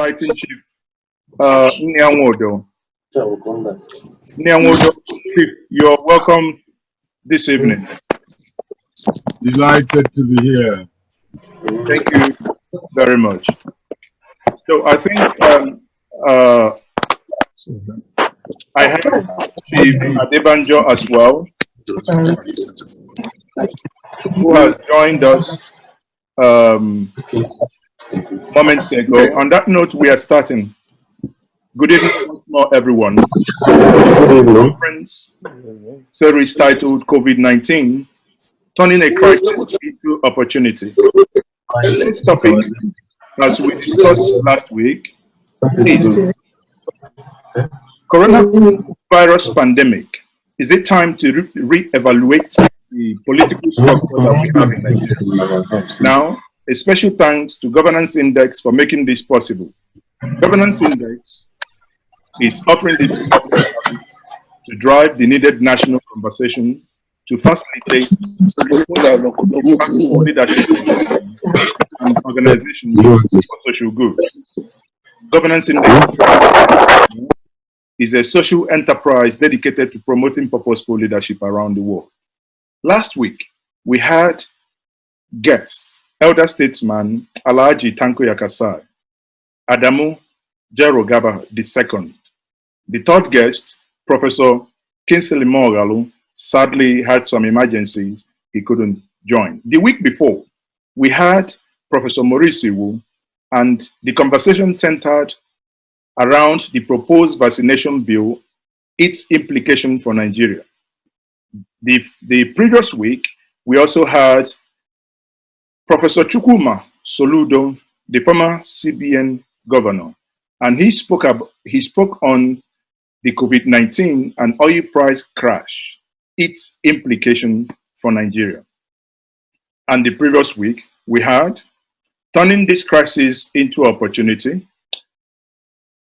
inviting Chief Nnia Nwodo. Nnia Nwodo, Chief, you're welcome this evening. Delighted to be here. Thank you very much. So I think I have Chief Adebanjo as well, who has joined us moments ago. On that note, we are starting. Good evening once more, everyone. The conference series titled COVID-19, Turning a Crisis into Opportunity. This topic, as we discussed last week, is coronavirus pandemic. Is it time to re-evaluate the political structure that we have in Nigeria? Now, a special thanks to Governance Index for making this possible. Governance Index is offering this to drive the needed national conversation to facilitate leadership and organizations for social good. Governance Index is a social enterprise dedicated to promoting purposeful leadership around the world. Last week, we had guests, elder statesman Alhaji Tanko Yakasai, Adamu Jerogaba II. The third guest, Professor Kingsley Moghalu, sadly had some emergencies, he couldn't join. The week before, we had Professor Maurice Iwu, and the conversation centered around the proposed vaccination bill, its implication for Nigeria. The previous week, we also had Professor Chukwuma Soludo, the former CBN governor, and he spoke on the COVID-19 and oil price crash, its implication for Nigeria. And the previous week, we had turning this crisis into opportunity.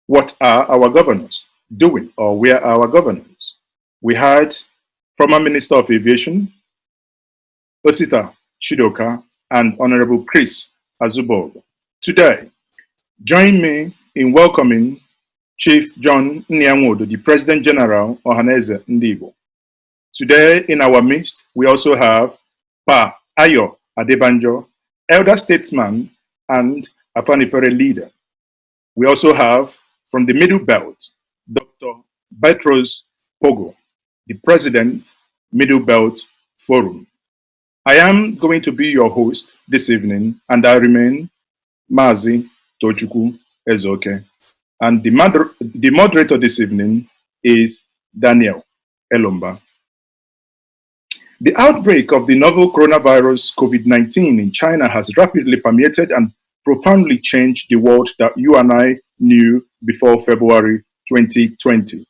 What are our governors doing, or where are our governors? We had former Minister of Aviation, Osita Chidoka, and Honorable Chris Azubog. Today, join me in welcoming Chief John Nnia Nwodo, the President General Ohaneze Ndigbo. Today, in our midst, we also have Pa Ayo Adebanjo, elder statesman and Afanifere leader. We also have, from the Middle Belt, Dr. Petros Pogo, the President, Middle Belt Forum. I am going to be your host this evening, and I remain Mazi Tochukwu Ezoke. And the moderator this evening is Daniel Elomba. The outbreak of the novel coronavirus COVID-19 in China has rapidly permeated and profoundly changed the world that you and I knew before February 2020.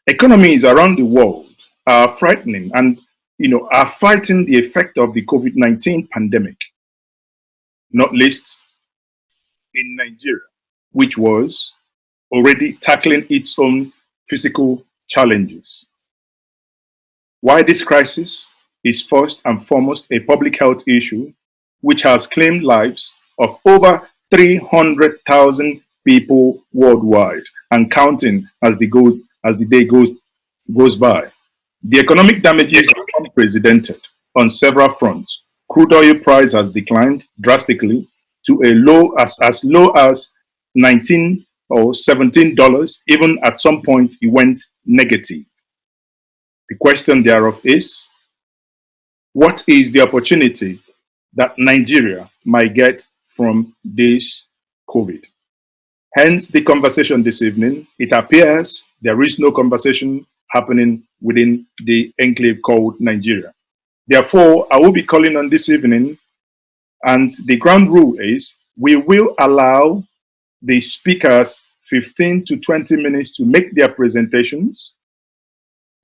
Economies around the world are frightening and are fighting the effect of the COVID-19 pandemic, not least in Nigeria, which was already tackling its own physical challenges. Why this crisis is first and foremost a public health issue, which has claimed lives of over 300,000 people worldwide and counting as the day goes by. The economic damages are unprecedented on several fronts. Crude oil price has declined drastically to a low as low as $19 or $17. Even at some point, it went negative. The question thereof is, what is the opportunity that Nigeria might get from this COVID? Hence the conversation this evening. It appears there is no conversation happening within the enclave called Nigeria. Therefore, I will be calling on this evening, and the ground rule is we will allow the speakers 15 to 20 minutes to make their presentations.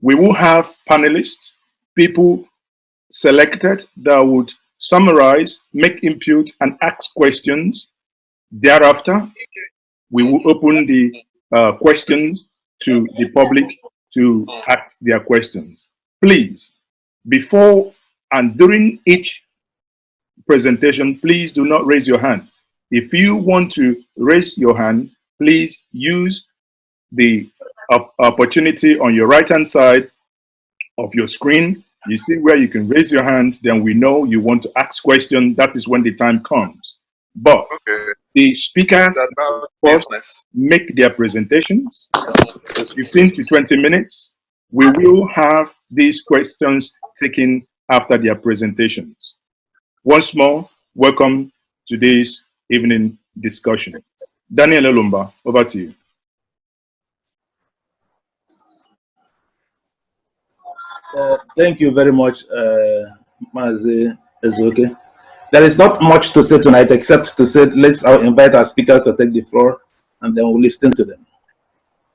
We will have panelists, people selected that would summarize, make input, and ask questions. Thereafter, we will open the questions to the public to ask their questions. Please, before and during each presentation, please do not raise your hand. If you want to raise your hand, please use the opportunity on your right-hand side of your screen. You see where you can raise your hand, then we know you want to ask questions. That is when the time comes. But the speakers first make their presentations, 15 to 20 minutes. We will have these questions taken after their presentations. Once more, welcome to today's evening discussion. Daniel Olumba, over to you. Thank you very much, Mazi Ezoke. There is not much to say tonight except to say let's invite our speakers to take the floor and then we'll listen to them.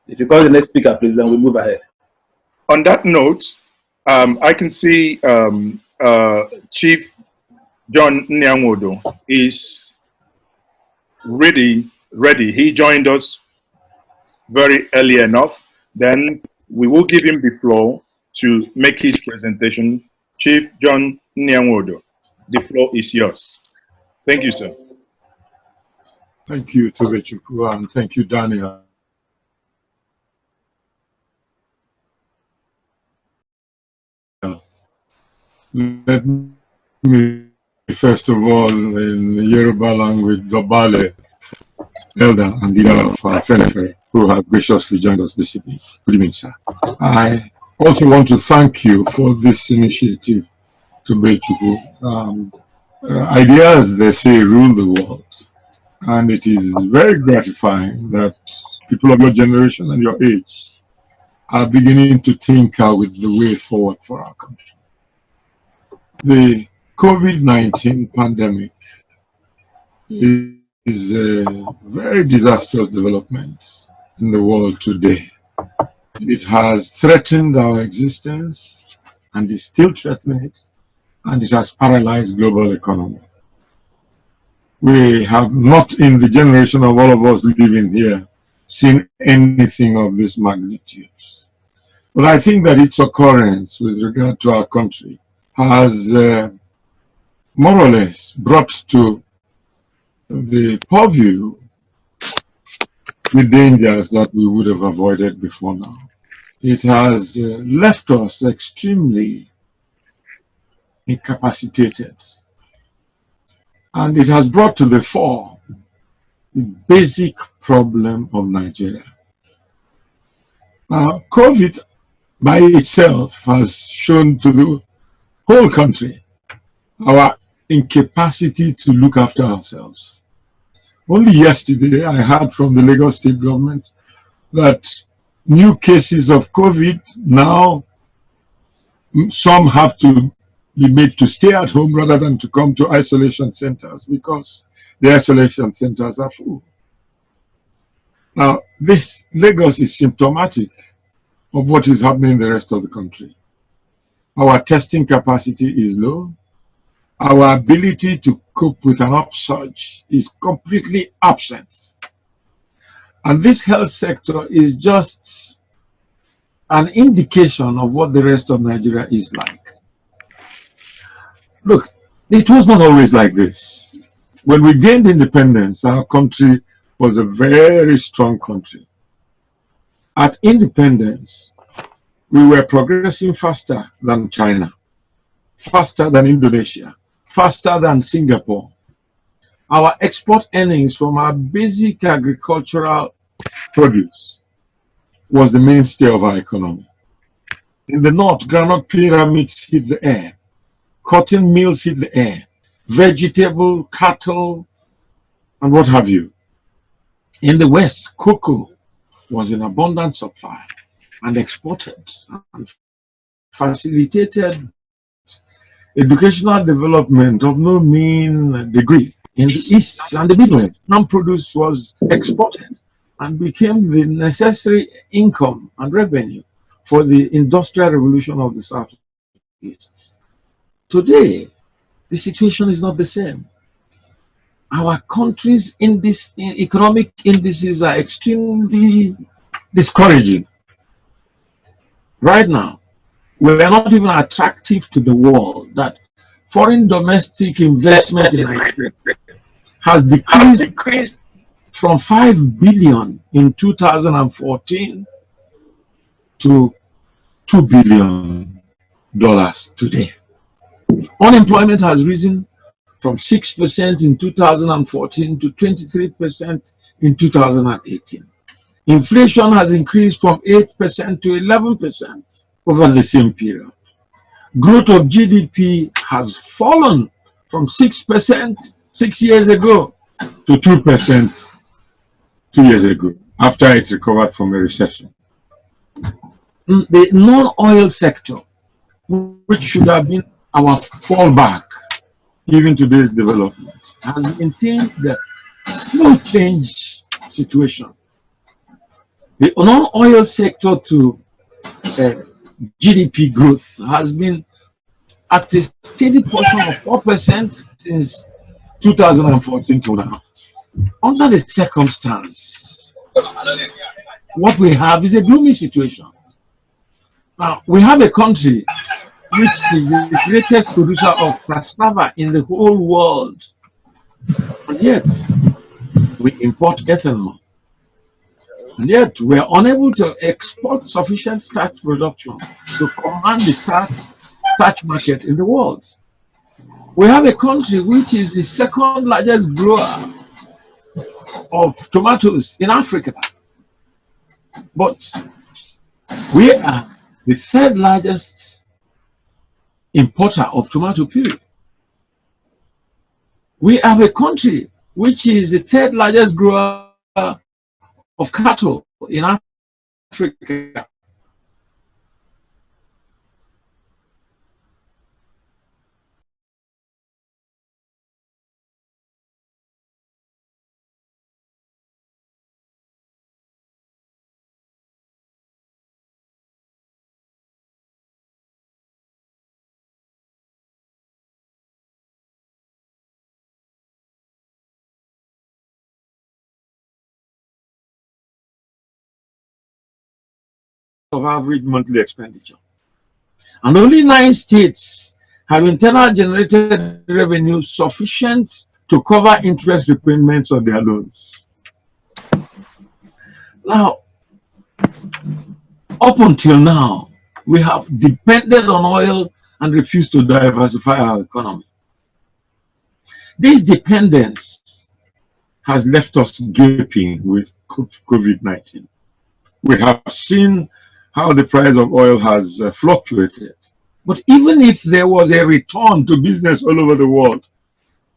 If you call the next speaker, please, then we'll move ahead. On that note, I can see Chief John Nnia Nwodo is ready. He joined us very early enough. Then we will give him the floor to make his presentation. Chief John Nnia Nwodo, the floor is yours. Thank you, sir. Thank you, Tobechukwu, and thank you, Daniel. Let me, first of all, in the Yoruba language, Dobale, elder and leader of our Fenefere, who have graciously joined us this evening. Good evening, sir. I also want to thank you for this initiative, Tobechukwu. Ideas, they say, rule the world. And it is very gratifying that people of your generation and your age are beginning to think with the way forward for our country. The COVID-19 pandemic is a very disastrous development in the world today. It has threatened our existence and is still threatening it, and it has paralyzed global economy. We have not, in the generation of all of us living here, seen anything of this magnitude. But I think that its occurrence with regard to our country has more or less brought to the purview the dangers that we would have avoided before now. It has left us extremely incapacitated. And it has brought to the fore the basic problem of Nigeria. Now, COVID by itself has shown to the whole country our incapacity to look after ourselves. Only yesterday, I heard from the Lagos State government that new cases of COVID now, some have to be made to stay at home rather than to come to isolation centers because the isolation centers are full. Now, this Lagos is symptomatic of what is happening in the rest of the country. Our testing capacity is low. Our ability to cope with an upsurge is completely absent. And this health sector is just an indication of what the rest of Nigeria is like. Look, it was not always like this. When we gained independence, our country was a very strong country. At independence, we were progressing faster than China, faster than Indonesia, faster than Singapore. Our export earnings from our basic agricultural produce was the mainstay of our economy. In the north, groundnut pyramids hit the air, cotton mills hit the air, vegetable, cattle, and what have you. In the west, cocoa was in abundant supply and exported and facilitated educational development of no mean degree. In the east and the Midwest, non-produce was exported and became the necessary income and revenue for the industrial revolution of the Southeast. Today, the situation is not the same. Our country's economic indices are extremely discouraging. Right now, we are not even attractive to the world. That foreign domestic investment in Nigeria has decreased from 5 billion in 2014 to $2 billion today. Unemployment has risen from 6% in 2014 to 23% in 2018. Inflation has increased from 8% to 11% over the same period. Growth of GDP has fallen from 6% 6 years ago to 2% 2 years ago, after it recovered from a recession. The non-oil sector, which should have been our fallback given today's development, has maintained the no change situation. The non-oil sector to GDP growth has been at a steady portion of 4% since 2014 to now. Under the circumstance, what we have is a gloomy situation. Now, we have a country which is the greatest producer of cassava in the whole world, and yet we import ethanol. And yet we are unable to export sufficient starch production to command the starch market in the world. We have a country which is the second largest grower of tomatoes in Africa, but we are the third largest importer of tomato puree. We have a country which is the third largest grower of cattle in Africa. Of average monthly expenditure. And only 9 states have internal generated revenue sufficient to cover interest repayments of their loans. Now, up until now, we have depended on oil and refused to diversify our economy. This dependence has left us gaping with COVID-19. We have seen how the price of oil has fluctuated. But even if there was a return to business all over the world,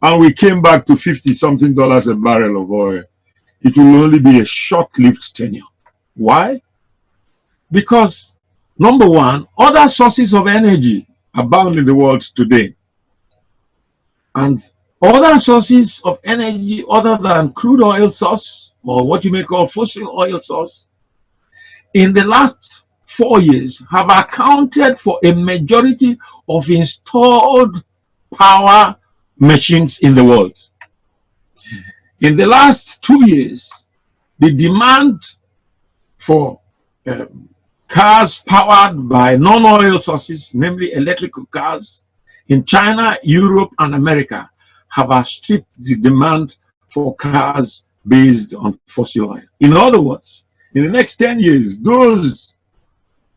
and we came back to $50-something a barrel of oil, it will only be a short-lived tenure. Why? Because, number one, other sources of energy abound in the world today. And other sources of energy other than crude oil source, or what you may call fossil oil source, in the last 4 years have accounted for a majority of installed power machines in the world. In the last 2 years, the demand for cars powered by non-oil sources, namely electrical cars, in China, Europe, and America, have outstripped the demand for cars based on fossil oil. In other words, in the next 10 years, those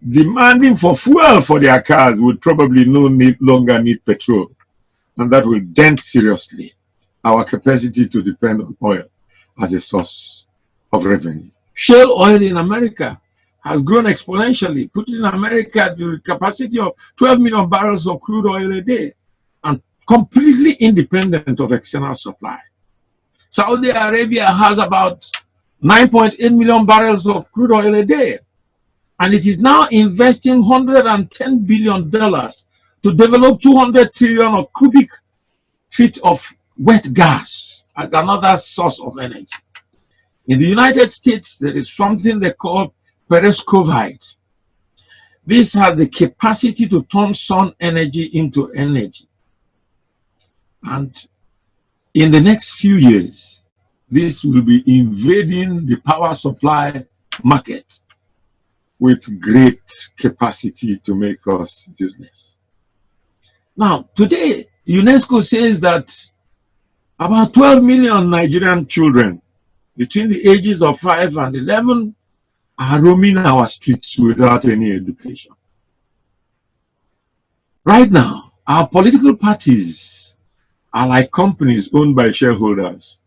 demanding for fuel for their cars would probably no longer need petrol, and that will dent seriously our capacity to depend on oil as a source of revenue. Shale oil in America has grown exponentially, putting America to the capacity of 12 million barrels of crude oil a day, and completely independent of external supply. Saudi Arabia has about 9.8 million barrels of crude oil a day, and it is now investing $110 billion to develop 200 trillion of cubic feet of wet gas as another source of energy. In the United States, there is something they call perovskite. This has the capacity to turn sun energy into energy. And in the next few years, this will be invading the power supply market with great capacity to make us useless. Now, today, UNESCO says that About 12 million Nigerian children between the ages of 5 and 11 are roaming our streets without any education. Right now, our political parties are like companies owned by shareholders,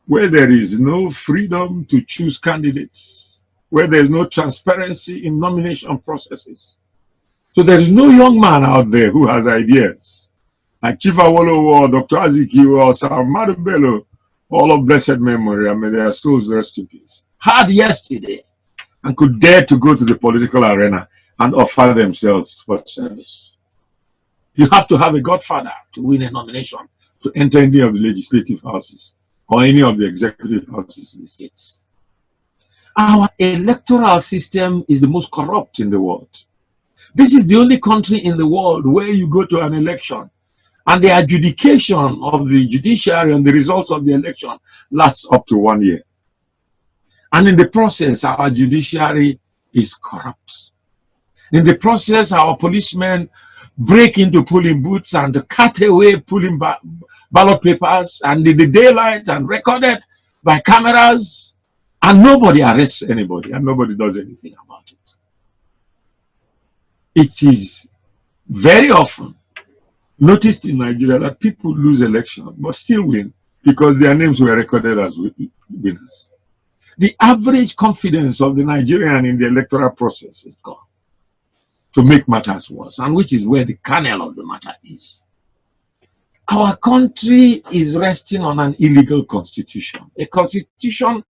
where there is no freedom to choose candidates, where there is no transparency in nomination processes. So there is no young man out there who has ideas, like Chief Awolowo or Dr. Azikiwe or Sir Ahmadu Bello, all of blessed memory, and may their souls rest in peace, had yesterday and could dare to go to the political arena and offer themselves for service. You have to have a godfather to win a nomination to enter any of the legislative houses or any of the executive houses in the states. Our electoral system is the most corrupt in the world. This is the only country in the world where you go to an election and the adjudication of the judiciary and the results of the election lasts up to 1 year. And in the process, our judiciary is corrupt. In the process, our policemen break into polling booths and cut away polling ballot papers and in the daylight and recorded by cameras, and nobody arrests anybody and nobody does anything about it. It is very often noticed in Nigeria that people lose elections but still win because their names were recorded as winners. The average confidence of the Nigerian in the electoral process is gone, to make matters worse, and which is where the kernel of the matter is. Our country is resting on an illegal constitution, a constitution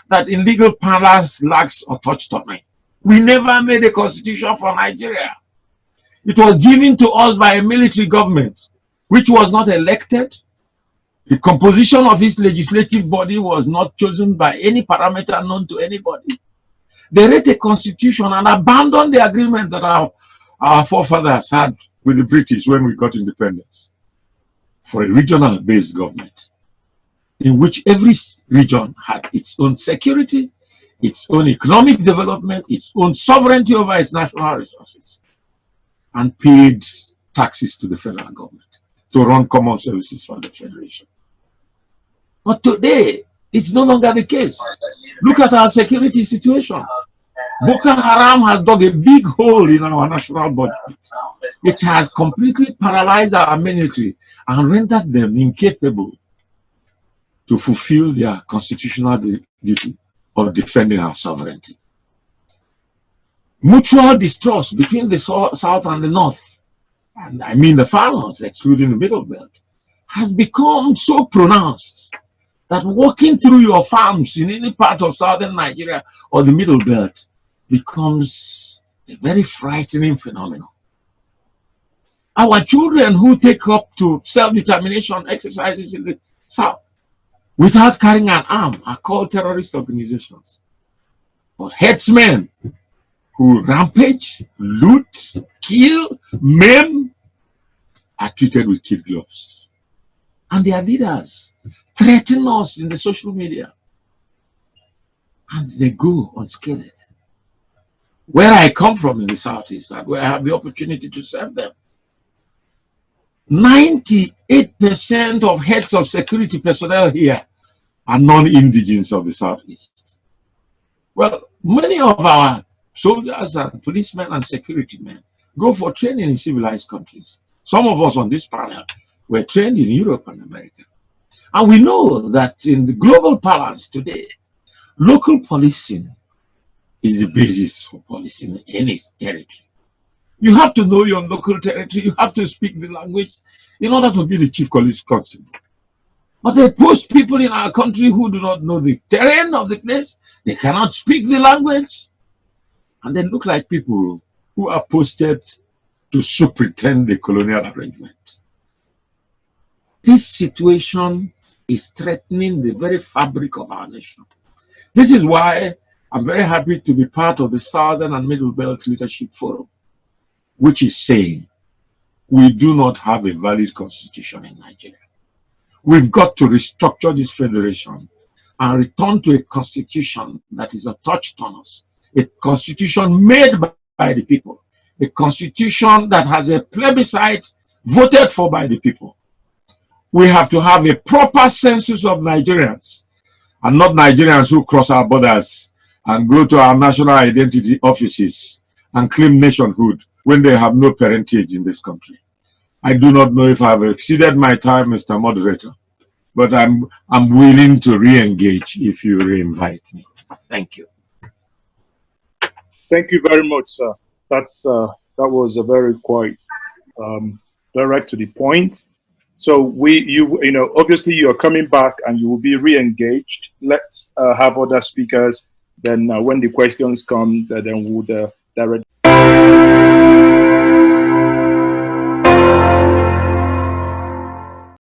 that in legal parlance lacks autonomy. We never made a constitution for Nigeria. It was given to us by a military government, which was not elected. The composition of its legislative body was not chosen by any parameter known to anybody. They wrote a constitution and abandoned the agreement that our forefathers had with the British when we got independence for a regional-based government, in which every region had its own security, its own economic development, its own sovereignty over its national resources, and paid taxes to the federal government to run common services for the federation. But today, it's no longer the case. Look at our security situation. Boko Haram has dug a big hole in our national budget. It has completely paralyzed our military and rendered them incapable to fulfill their constitutional duty of defending our sovereignty. Mutual distrust between the South and the North, and I mean the far North, excluding the Middle Belt, has become so pronounced that walking through your farms in any part of southern Nigeria or the Middle Belt becomes a very frightening phenomenon. Our children who take up to self-determination exercises in the South without carrying an arm are called terrorist organizations. But headsmen who rampage, loot, kill, maim are treated with kid gloves. And their leaders threaten us in the social media, and they go unscathed. Where I come from in the Southeast, and where I have the opportunity to serve them, 98% of heads of security personnel here are non-indigens of the Southeast. Well, many of our soldiers and policemen and security men go for training in civilized countries. Some of us on this panel were trained in Europe and America. And we know that in the global balance today, local policing is the basis for policing any territory. You have to know your local territory. You have to speak the language in order to be the chief police constable. But they post people in our country who do not know the terrain of the place. They cannot speak the language. And they look like people who are posted to superintend the colonial arrangement. This situation is threatening the very fabric of our nation. This is why I'm very happy to be part of the Southern and Middle Belt Leadership Forum, which is saying we do not have a valid constitution in Nigeria. We've got to restructure this federation and return to a constitution that is a touch on us, a constitution made by the people, a constitution that has a plebiscite voted for by the people. we have to have a proper census of Nigerians, and not Nigerians who cross our borders and go to our national identity offices and claim nationhood when they have no parentage in this country. I do not know if I've exceeded my time, Mr. Moderator, but I'm willing to re-engage if you re-invite me. Thank you. Thank you very much, sir. That was a very quite direct to the point. So obviously you are coming back and you will be re-engaged. Let's have other speakers. Then when the questions come, then we'll direct.